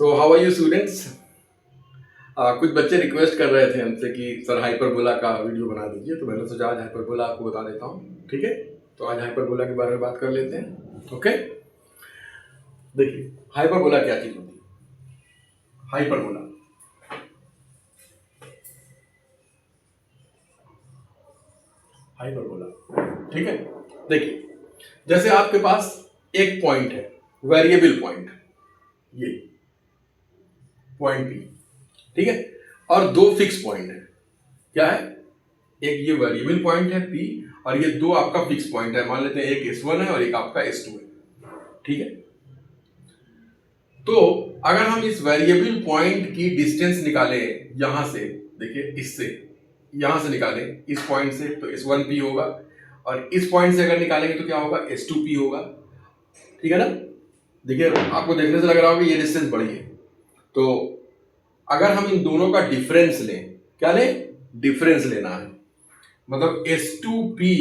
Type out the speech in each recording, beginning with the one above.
So how are you students. कुछ बच्चे request कर रहे थे हमसे कि सर हाइपरबोला का वीडियो बना दीजिए, तो मैंने सोचा आज हाइपरबोला आपको बता देता हूँ। ठीक है, तो आज हाइपरबोला के बारे में बात कर लेते हैं। ओके, देखिए हाइपरबोला क्या चीज होती है। हाइपरबोला हाइपरबोला ठीक है, देखिए जैसे आपके पास एक पॉइंट है, वेरिएबल पॉइंट, ये पॉइंट पी, ठीक है, और दो फिक्स पॉइंट है। क्या है? एक ये वेरिएबल पॉइंट है पी, और ये दो आपका फिक्स पॉइंट है। मान लेते हैं एक S1 है और एक आपका S2 है। ठीक है, तो अगर हम इस वेरिएबल पॉइंट की डिस्टेंस निकालें यहां से, देखिए इससे यहां से निकालें इस पॉइंट से, तो S1P होगा, और इस पॉइंट से अगर निकालेंगे तो क्या होगा? S2P होगा। ठीक है ना? देखिए आपको देखने से लग रहा होगा ये डिस्टेंस बड़ी है, तो अगर हम इन दोनों का डिफरेंस लें, क्या लें? डिफरेंस लेना है, मतलब S2P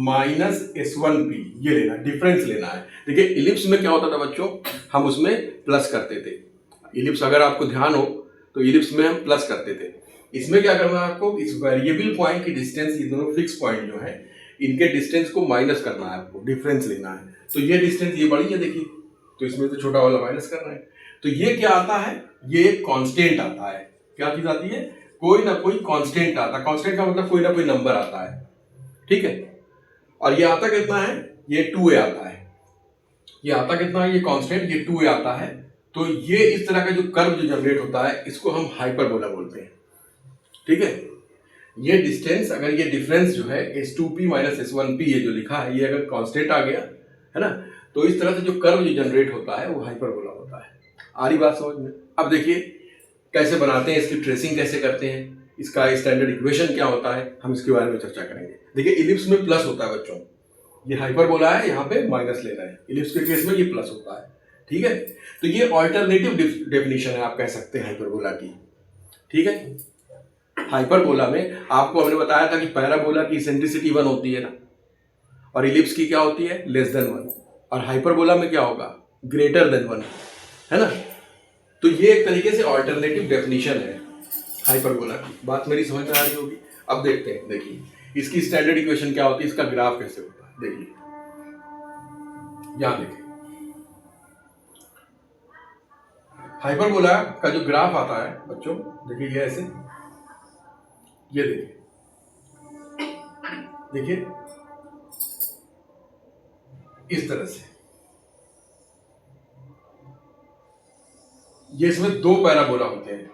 माइनस S1P, ये लेना, डिफरेंस लेना है। देखिए इलिप्स में क्या होता था बच्चों, हम उसमें प्लस करते थे। इलिप्स अगर आपको ध्यान हो तो इलिप्स में हम प्लस करते थे। इसमें क्या करना है आपको? इस वेरिएबल पॉइंट की डिस्टेंस, ये दोनों फिक्स पॉइंट जो है, इनके डिस्टेंस को माइनस करना है आपको, डिफरेंस लेना है। तो ये डिस्टेंस ये बड़ी है देखिए, तो इसमें तो छोटा वाला माइनस करना है। तो ये क्या आता है? ये एक कांस्टेंट आता है। क्या चीज आती है? कोई ना कोई कांस्टेंट आता है। कांस्टेंट का मतलब कोई ना कोई नंबर आता है। ठीक है, और ये आता कितना है? ये 2a आता है। ये आता कितना है? ये कांस्टेंट, ये 2a आता है। तो ये इस तरह का जो कर्व जो जनरेट होता है, इसको हम हाइपरबोला बोलते हैं। ठीक है, ये डिस्टेंस, अगर ये डिफरेंस जो है S2P माइनस S1P, ये जो लिखा है, ये अगर कांस्टेंट आ गया है ना, तो इस तरह से जो कर्व जो जनरेट होता है वो हाइपरबोला होता है। आ रही बात समझ में? अब देखिए कैसे बनाते हैं, इसकी ट्रेसिंग कैसे करते हैं, इसका स्टैंडर्ड इक्वेशन क्या होता है, हम इसके बारे में चर्चा करेंगे। देखिए इलिप्स में प्लस होता है बच्चों, ये हाइपरबोला है, यहाँ पे माइनस लेना है। इलिप्स के केस में ये प्लस होता है। ठीक है, तो ये ऑल्टरनेटिव डेफिनेशन है, आप कह सकते हैं हाइपरबोला की। ठीक है, हाइपरबोला में आपको हमने बताया था कि पैराबोला की इसेंट्रिसिटी 1 होती है ना, और इलिप्स की क्या होती है? Less than 1। और हाइपरबोला में क्या होगा? ग्रेटर देन 1, है ना। तो ये एक तरीके से ऑल्टरनेटिव डेफिनेशन है हाइपरबोला की। बात मेरी समझ में आ रही होगी। अब देखते हैं, देखिए इसकी स्टैंडर्ड इक्वेशन क्या होती है, इसका ग्राफ कैसे होता है। देखिए यहां देखिए हाइपरबोला का जो ग्राफ आता है बच्चों, देखिए ये ऐसे, ये देखिए, देखिए इस तरह से, ये इसमें दो पैराबोला होते हैं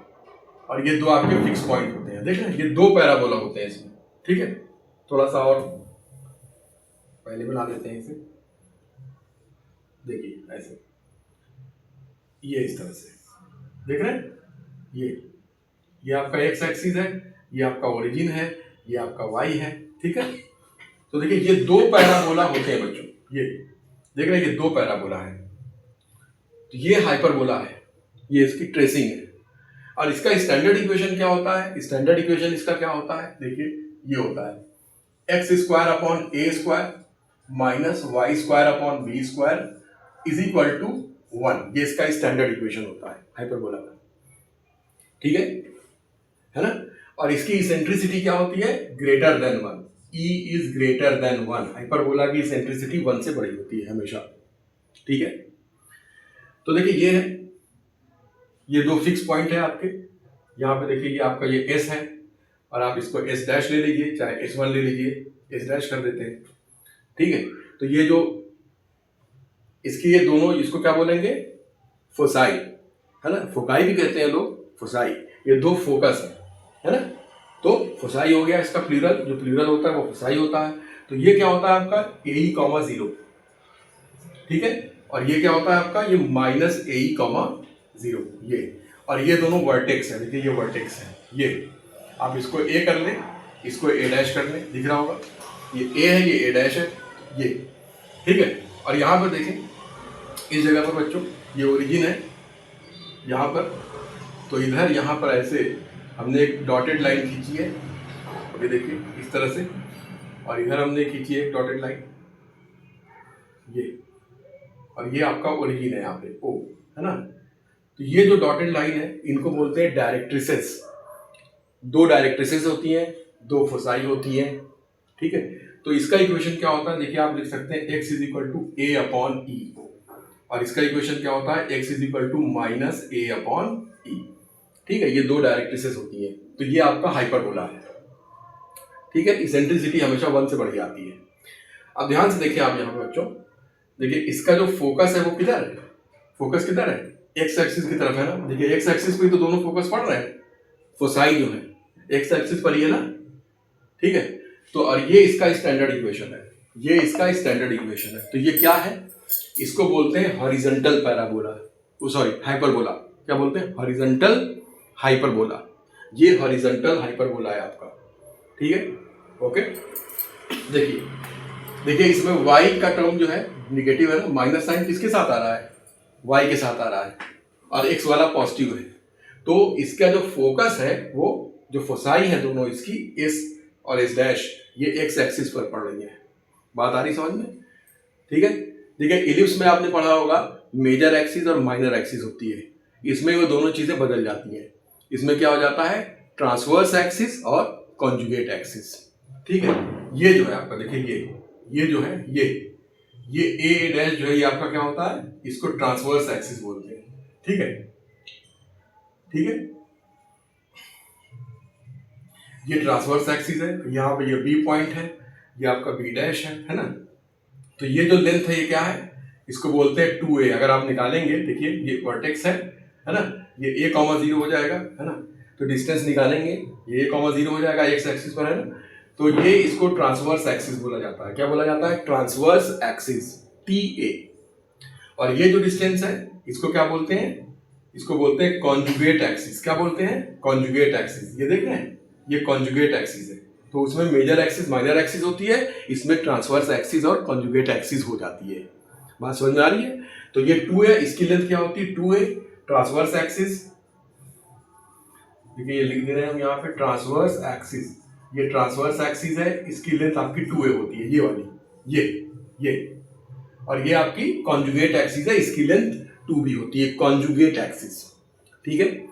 और ये दो आपके फिक्स पॉइंट होते हैं। देख रहे हैं, ये दो पैराबोला होते हैं इसमें। ठीक है, थोड़ा सा और पहले बना लेते हैं इसे। देखिए ऐसे, ये इस तरह से, देख रहे हैं, ये आपका एक्स एक्सिस है, ये आपका ओरिजिन है, ये आपका वाई है। ठीक है, तो देखिए ये दो पैराबोला होते हैं बच्चों, ये देख रहे हैं, ये दो पैराबोला है, तो ये हाइपरबोला है, ये इसकी ट्रेसिंग है। और इसका स्टैंडर्ड इक्वेशन क्या होता है? स्टैंडर्ड इक्वेशन इसका क्या होता है? देखिए ये होता है x square upon a square minus y square upon b square is equal to 1। ये इसका स्टैंडर्ड इक्वेशन होता है हाइपरबोला का। ठीक है ना। और इसकी इसेंट्रिसिटी क्या होती है? Greater than 1। E is greater than 1। Hyperbola की इसेंट्रिसिटी 1 से बड़ी होती है हमेशा। ठीक है, तो देखिए ये है, ये दो फिक्स पॉइंट है आपके। यहाँ पे देखिए ये आपका ये S है, और आप इसको S डैश ले लीजिए, चाहे S1 ले लीजिए, S डैश कर देते हैं। ठीक है, तो ये जो इसकी ये दोनों, इसको क्या बोलेंगे? फोसाई, है ना, फोकाई भी कहते हैं लोग, फोसाई। ये दो फोकस है ना, तो फोसाई हो गया इसका प्लूरल, जो प्लूरल होता है वो फोसाई होता है। तो ये क्या होता है आपका? AE,0। ठीक है, और ये क्या होता है आपका? ये माइनस AE,0, ये, और ये दोनों वर्टेक्स है। देखिए ये वर्टेक्स है, ये आप इसको A कर लें, इसको A डैश कर लें, दिख रहा होगा, ये A है, ये A डैश है, ये। ठीक है, और यहाँ पर देखें इस जगह पर बच्चों, ये ओरिजिन है यहाँ पर, तो इधर यहाँ पर ऐसे हमने एक डॉटेड लाइन खींची है, ये देखिए इस तरह से, और इधर हमने खींची है एक डॉटेड लाइन, ये, और ये आपका ओरिजिन है यहाँ पे O, है ना। तो ये जो डॉटेड लाइन है इनको बोलते हैं डायरेक्ट्रिसेस। दो डायरेक्ट्रिसेस होती हैं, दो फोसाई होती हैं, ठीक है। तो इसका इक्वेशन क्या होता है, देखिए आप लिख सकते हैं x is equal to A upon E, और इसका इक्वेशन क्या होता है x is equal to minus A upon E, ठीक है। ये दो डायरेक्ट्रिसेस होती हैं, तो ये आपका हाइपरबोला है, ठीक है। इसेंट्रिसिटी हमेशा 1 से बढ़ी आती है। अब ध्यान से देखिए आप यहाँ पे बच्चों, देखिए इसका जो फोकस है वो किधर है, फोकस किधर है, एक्स एक्सिस की तरफ है ना। देखिए एक्स एक्सिस पे तो दोनों फोकस पड़ रहे हैं, फोसाई जो है एक्स एक्सिस पर ही है ना, ठीक है। तो और ये इसका स्टैंडर्ड इक्वेशन है, ये इसका स्टैंडर्ड इक्वेशन है। तो ये क्या है, इसको बोलते हैं हॉरिजॉन्टल पैराबोला, सॉरी हाइपरबोला। क्या बोलते हैं, हॉरिजॉन्टल हाइपरबोला। ये हॉरिजॉन्टल हाइपरबोला है आपका, ठीक है, ओके। देखिए देखिए इसमें y का टर्म जो है निगेटिव है ना, माइनस साइन किसके साथ आ रहा है, y के साथ आ रहा है, और x वाला पॉजिटिव है। तो इसका जो फोकस है वो जो फोसाई है दोनों इसकी s और s डैश, ये x एक्सिस पर पड़ रही है। बात आ रही समझ में, ठीक है। देखिए इलिप्स में आपने पढ़ा होगा मेजर एक्सिस और माइनर एक्सिस होती है, इसमें वो दोनों चीजें बदल जाती हैं। इसमें क्या हो जाता है, ट्रांसवर्स एक्सिस और कॉन्जुगेट एक्सिस, ठीक है। ये जो है आपका देखिए ये जो है ये ए डैश जो है ये आपका क्या होता है, इसको ट्रांसवर्स एक्सिस बोलते हैं, ठीक है, ठीक है। ये ट्रांसवर्स एक्सिस है, यहाँ पे ये बी पॉइंट है, ये आपका बी डैश है ना। तो ये जो लेंथ है ये क्या है, इसको बोलते हैं 2a। अगर आप निकालेंगे देखिए ये वर्टेक्स है ना, ये a, 0 हो जाएगा है ना। तो डिस्टेंस निकालेंगे, ये a, 0 हो जाएगा, एक्स एक्सिस पर है ना। तो ये इसको ट्रांसवर्स एक्सिस बोला जाता है। क्या बोला जाता है, ट्रांसवर्स एक्सिस, TA। और ये जो डिस्टेंस है इसको क्या बोलते हैं, इसको बोलते हैं कॉन्जुगेट एक्सिस। क्या बोलते हैं, कॉन्जुगेट एक्सिस। ये देख रहे हैं, ये कॉन्जुगेट एक्सिस है। तो उसमें मेजर एक्सिस माइनर एक्सिस होती है, इसमें ट्रांसवर्स एक्सिस और कॉन्जुगेट एक्सिस हो जाती है। बात समझ में आ रही है। तो ये 2 है, इसकी लेंथ क्या होती है 2a, ट्रांसवर्स एक्सिस। देखिए ये लिख दे रहे हैं हम यहाँ पे ट्रांसवर्स एक्सिस, ये ट्रांसवर्स एक्सिस है, इसकी लेंथ आपकी 2a होती है, ये वाली ये और ये आपकी कॉन्जुगेट एक्सिस है, इसकी लेंथ 2b होती है, कॉन्जुगेट एक्सिस, ठीक है।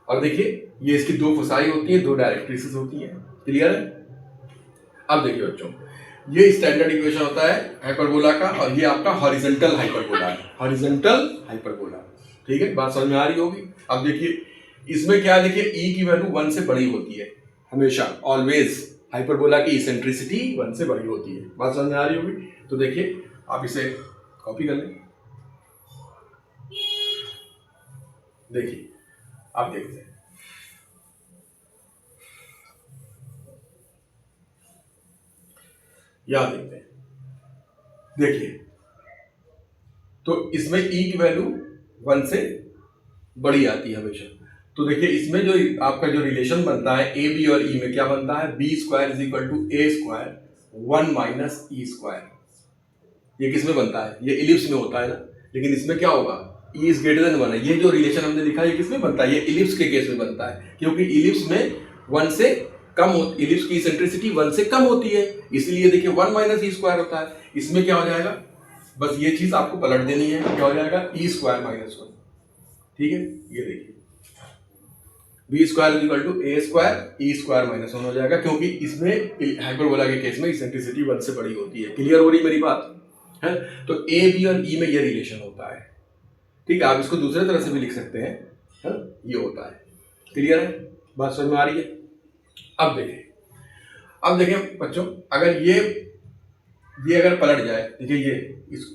और देखिए ये इसकी दो फोसाई होती है, दो डायरेक्ट्रिसेस होती हैं, क्लियर है। अब देखिए बच्चों, ये स्टैंडर्ड इक्वेशन होता है हाइपरबोला का, और ये आपका हॉरिजॉन्टल हाइपरबोला है, हॉरिजॉन्टल हाइपरबोला, ठीक है। बात समझ में आ रही होगी। अब देखिए इसमें क्या है, देखिए ई की वैल्यू 1 से बड़ी होती है हमेशा, ऑलवेज। हाइपरबोला की इसेंट्रिसिटी 1 से बड़ी होती है। बात समझ में आ रही होगी। तो देखिए आप इसे कॉपी कर लें, देखिए आप देखते हैं, याद देखते हैं, देखिए तो इसमें ई की वैल्यू 1 से बड़ी आती है हमेशा। तो देखिए इसमें जो आपका जो रिलेशन बनता है ए बी और ई में, क्या बनता है, b square is equal to a square 1 minus e square. ये किस में बनता है, ये इलिप्स में होता है ना, लेकिन इसमें क्या होगा, ई इज ग्रेटर देन 1 है। ये जो रिलेशन हमने लिखा है ये किस में बनता है, ये इलिप्स के केस में बनता है, क्योंकि इलिप्स में 1 से कम होती, इलिप्स की इसेंट्रिसिटी 1 से कम होती है, इसलिए देखिए 1 माइनस ई स्क्वायर होता है। इसमें क्या हो जाएगा, बस ये चीज आपको पलट देनी है, क्या हो जाएगा, ई स्क्वायर माइनस 1, ठीक है। ये देखिए b square is equal to a square e square minus 1 हो जाएगा, क्योंकि इसमें हाइपरबोला के केस में इसेंट्रिसिटी 1 से बड़ी होती है। क्लियर हो रही मेरी बात है। तो ए बी और ई में ये रिलेशन होता है, ठीक है। आप इसको दूसरे तरह से भी लिख सकते हैं, है? ये होता है, क्लियर है, बात समझ में आ रही है। अब देखें बच्चों, अगर ये अगर पलट जाए, देखिए ये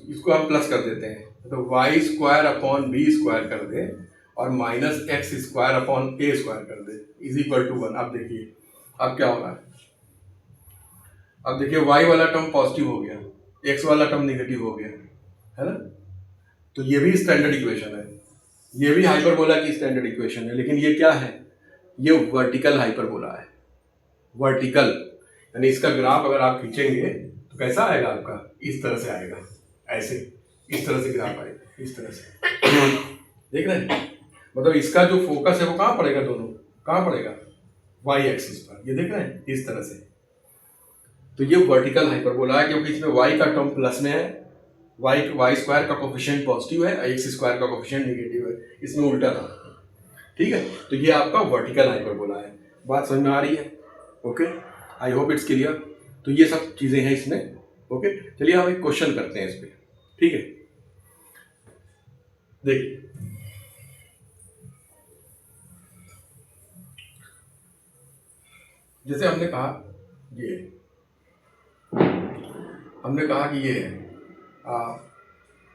इसको हम प्लस कर देते हैं, तो y square upon b square कर दे और minus x square upon a square कर दे इज इक्वल टू 1। अब देखिए अब क्या हो रहा है, अब देखिए वाई वाला टर्म पॉजिटिव हो गया, एक्स वाला टर्म नेगेटिव हो गया, है ना। तो ये भी स्टैंडर्ड इक्वेशन है, ये भी हाइपरबोला की स्टैंडर्ड इक्वेशन है, लेकिन ये क्या है, ये वर्टिकल हाइपरबोला है, वर्टिकल। यानी इसका ग्राफ अगर आप खींचेंगे तो कैसा आएगा आपका, इस तरह से आएगा, ऐसे इस तरह से ग्राफ आएगा, इस तरह से देख रहे हैं। मतलब इसका जो फोकस है वो कहाँ पड़ेगा, दोनों कहाँ पड़ेगा, वाई एक्सिस पर, ये देख रहे हैं इस तरह से। तो ये वर्टिकल हाइपरबोला है, क्योंकि इसमें वाई का टर्म प्लस में है वाई स्क्वायर का कोफिशिएंट पॉजिटिव है, एक्स स्क्वायर का कोफिशिएंट नेगेटिव है, इसमें उल्टा था। ठीक है, तो ये आपका वर्टिकल हाइपरबोला है। बात समझ में आ रही है? Okay, I hope it's clear. तो ये सब चीजें हैं इसमें। ओके, चलिए हम एक क्वेश्चन करते हैं इस पे। ठीक है, देखिए जैसे हमने कहा हमने कहा कि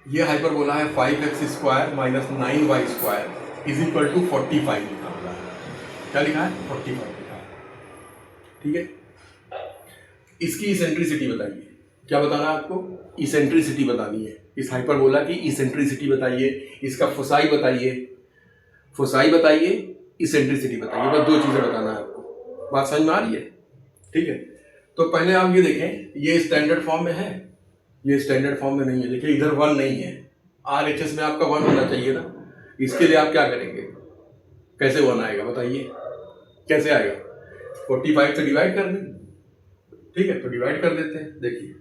ये हाइपरबोला है 5x square minus 9y square is equal to 45 लिखा हुआ है। क्या लिखा है? 45 लिखा है। ठीक है, इसकी इसेंट्रिसिटी बताइए। क्या बताना है आपको? इसेंट्रिसिटी बतानी है। इस हाइपरबोला की इसेंट्रिसिटी बताइए, इसका फोसाई बताइए, इसेंट्रिसिटी बताइए। बस 2 चीजें बताना है आपको। बात समझ में आ रही है? ठीक है, तो पहले आप ये देखें, ये स्टैंडर्ड फॉर्म में है, ये स्टैंडर्ड फॉर्म में नहीं है। देखिए इधर 1 नहीं है, RHS में आपका 1 होना चाहिए ना। इसके लिए आप क्या करेंगे? कैसे 1 आएगा बताइए? कैसे आएगा? 45 से डिवाइड कर दें। ठीक है, तो डिवाइड कर देते हैं। देखिए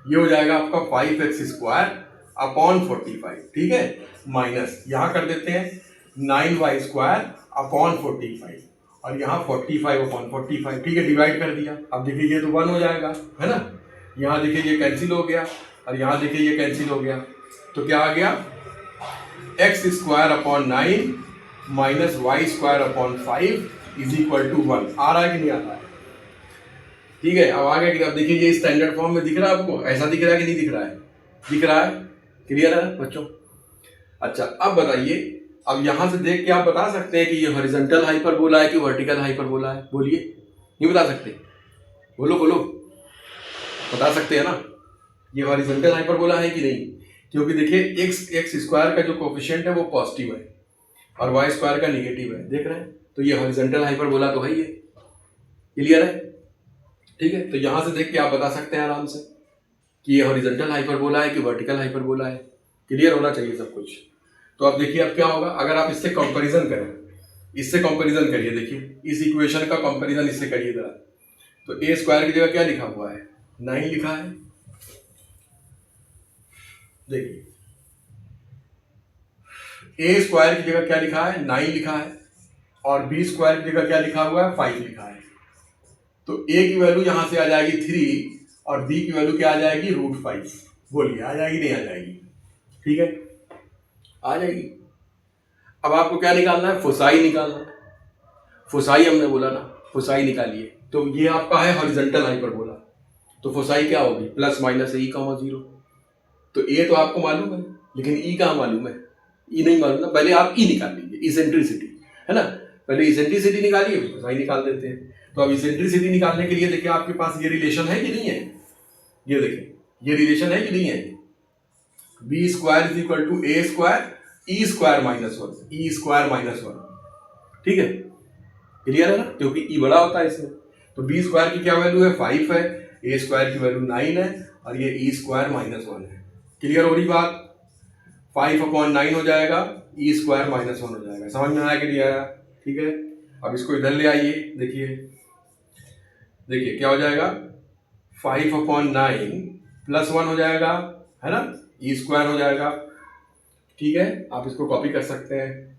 ये हो जाएगा आपका 5x स्क्वायर अपॉन 45। ठीक है, माइनस यहाँ कर देते हैं 9y स्क्वायर अपॉन 45 और यहाँ 45 अपॉन 45। ठीक है, डिवाइड कर दिया। अब देखिए ये तो 1 हो जाएगा, है ना। यहाँ देखिए ये कैंसिल हो गया और यहाँ देखिए ये कैंसिल हो गया। तो क्या आ गया? x square upon 9 minus y square upon 5 is equal to 1। आ रहा है कि नहीं आ रहा है? ठीक है, अब आगे की अब देखिए ये स्टैंडर्ड फॉर्म में दिख रहा है आपको? ऐसा दिख रहा है कि नहीं दिख रहा है? दिख रहा है। क्लियर है बच्चों? अच्छा, अब बताइए, अब यहां से देख के आप बता सकते हैं कि ये हॉरिजॉन्टल हाइपरबोला है कि वर्टिकल हाइपरबोला है? बोलिए, नहीं बता सकते? बोलो बोलो, बता सकते हैं ना? ये हॉरिजॉन्टल हाइपरबोला है कि नहीं? क्योंकि देखिए एक्स स्क्वायर का जो कोफिशिएंट है वो पॉजिटिव है और वाई स्क्वायर का नेगेटिव है, देख रहे हैं? तो ये हॉरिजॉन्टल हाइपरबोला तो है ही है। क्लियर है? ठीक है, तो यहां से देख के आप बता सकते हैं आराम से कि ये हॉरिजॉन्टल हाइपरबोला है कि वर्टिकल हाइपरबोला है। क्लियर होना चाहिए सब कुछ। तो अब देखिए अब क्या होगा अगर आप इससे कंपैरिजन करें, इससे कंपैरिजन करिए। देखिए इस इक्वेशन का कंपैरिजन इससे करिए जरा। तो ए स्क्वायर की जगह क्या लिखा हुआ है? 9 लिखा है। देखिए ए स्क्वायर की जगह क्या लिखा है? 9 लिखा है और बी स्क्वायर की जगह क्या लिखा हुआ है? 5 लिखा है। तो ए की वैल्यू यहां से आ जाएगी 3 और बी की वैल्यू क्या आ जाएगी? √5। बोलिए आ जाएगी नहीं आ जाएगी? ठीक है, आ जाएगी। अब आपको क्या निकालना है? फोसाई निकालना है। फोसाई हमने बोला ना, फोसाई निकालिए। तो ये आपका है हॉरिजॉन्टल हाइपरबोला। तो फोसाई क्या होगी? प्लस माइनस ए कॉमा 0। तो ए तो आपको मालूम है, लेकिन ई कहाँ मालूम है? ई नहीं मालूम ना। पहले आप ई निकाल लीजिए, इसेंट्रिसिटी, है ना। पहले इसेंट्रिसिटी निकालिए, फोसाई निकाल देते हैं। तो अब इसेंट्रिसिटी निकालने के लिए देखिए आपके पास ये रिलेशन है कि नहीं है? ये देखिए ये रिलेशन है कि नहीं है? B square is equal to a square e square minus 1, e square minus 1। ठीक है, क्लियर है ना, क्योंकि ई बड़ा होता है इसमें। तो बी स्क्वायर की क्या वैल्यू है? 5 है, ए स्क्वायर की वैल्यू 9 है और ये ई स्क्वायर माइनस 1 है। क्लियर हो रही बात? 5/9 हो जाएगा, ई स्क्वायर माइनस 1 हो जाएगा। समझ में आया कि नहीं आया? ठीक है, अब इसको इधर ले आइए। देखिए देखिए क्या हो जाएगा? 5/9 प्लस 1 हो जाएगा, है ना, ई स्क्वायर हो जाएगा। ठीक है, आप इसको कॉपी कर सकते हैं।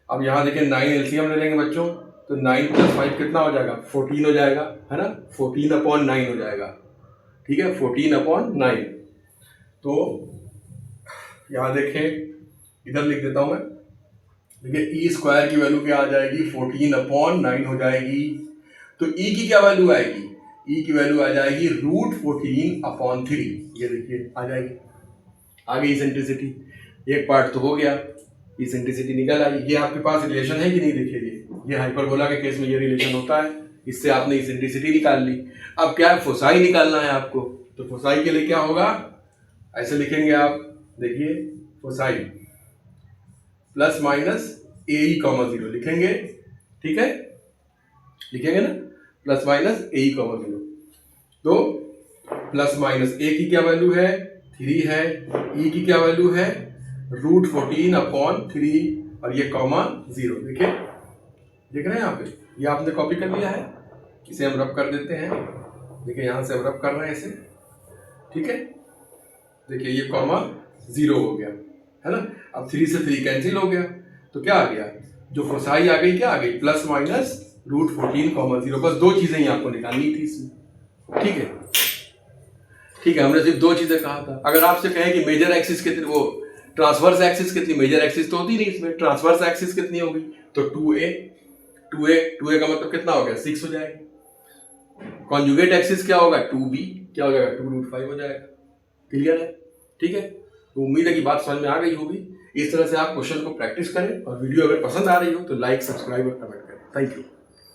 अब यहाँ देखिए 9 एलसीएम ले लेंगे बच्चों, तो 9 + 5 कितना हो जाएगा? 14 हो जाएगा, है ना। 14/9 हो जाएगा। ठीक है, 14/9। तो यहाँ देखें, इधर लिख देता हूँ मैं। देखिए ई स्क्वायर की वैल्यू क्या आ जाएगी? 14/9 हो जाएगी। तो ई की क्या वैल्यू आएगी? ई की वैल्यू आ जाएगी √14/3। ये देखिए आ जाएगी, आ गई इसेंट्रिसिटी। एक पार्ट तो हो गया, इसेंट्रिसिटी निकल आई। ये आपके पास रिलेशन है कि नहीं? देखिए ये हाइपरबोला के केस में ये रिलेशन होता है। इससे आपने इसेंट्रिसिटी निकाल ली। अब क्या है? फोसाई निकालना है आपको। तो फोसाई के लिए क्या होगा? ऐसे लिखेंगे आप, देखिए फोसाई प्लस माइनस ए कॉमा 0 लिखेंगे। ठीक है, लिखेंगे ना, प्लस माइनस ए कॉमा 0। तो प्लस माइनस ए की क्या वैल्यू है? 3 है, ई की क्या वैल्यू है? √14/3 और ये कॉमा 0। देखिए देख रहे हैं यहाँ पे, ये आपने कॉपी कर लिया है। इसे हम रब कर देते हैं। देखिए यहाँ से हम रब कर रहे हैं इसे। ठीक है, देखिए ये कॉमा 0 हो गया, है ना। अब 3 से 3 कैंसिल हो गया, तो क्या आ गया, जो फोसाई आ गई, क्या आ गई, प्लस माइनस √14, 0। बस 2 चीजें ही आपको निकालनी थी इसमें, ठीक है। ठीक है, हमने सिर्फ 2 चीजें कहा था। अगर आपसे कहें कि मेजर एक्सिस कितनी, वो ट्रांसवर्स एक्सिस कितनी, मेजर एक्सिस तो होती नहीं इसमें, ट्रांसवर्स एक्सिस कितनी होगी, तो 2a का मतलब कितना हो गया, 6 हो जाएगा। कॉन्जुगेट एक्सिस क्या होगा, 2b, क्या हो जाएगा, 2√5 हो जाएगा। क्लियर है, ठीक है। तो उम्मीद है कि बात समझ में आ गई होगी। इस तरह से आप क्वेश्चन को प्रैक्टिस करें, और वीडियो अगर पसंद आ रही हो तो लाइक, सब्सक्राइब और कमेंट करें। Thank you.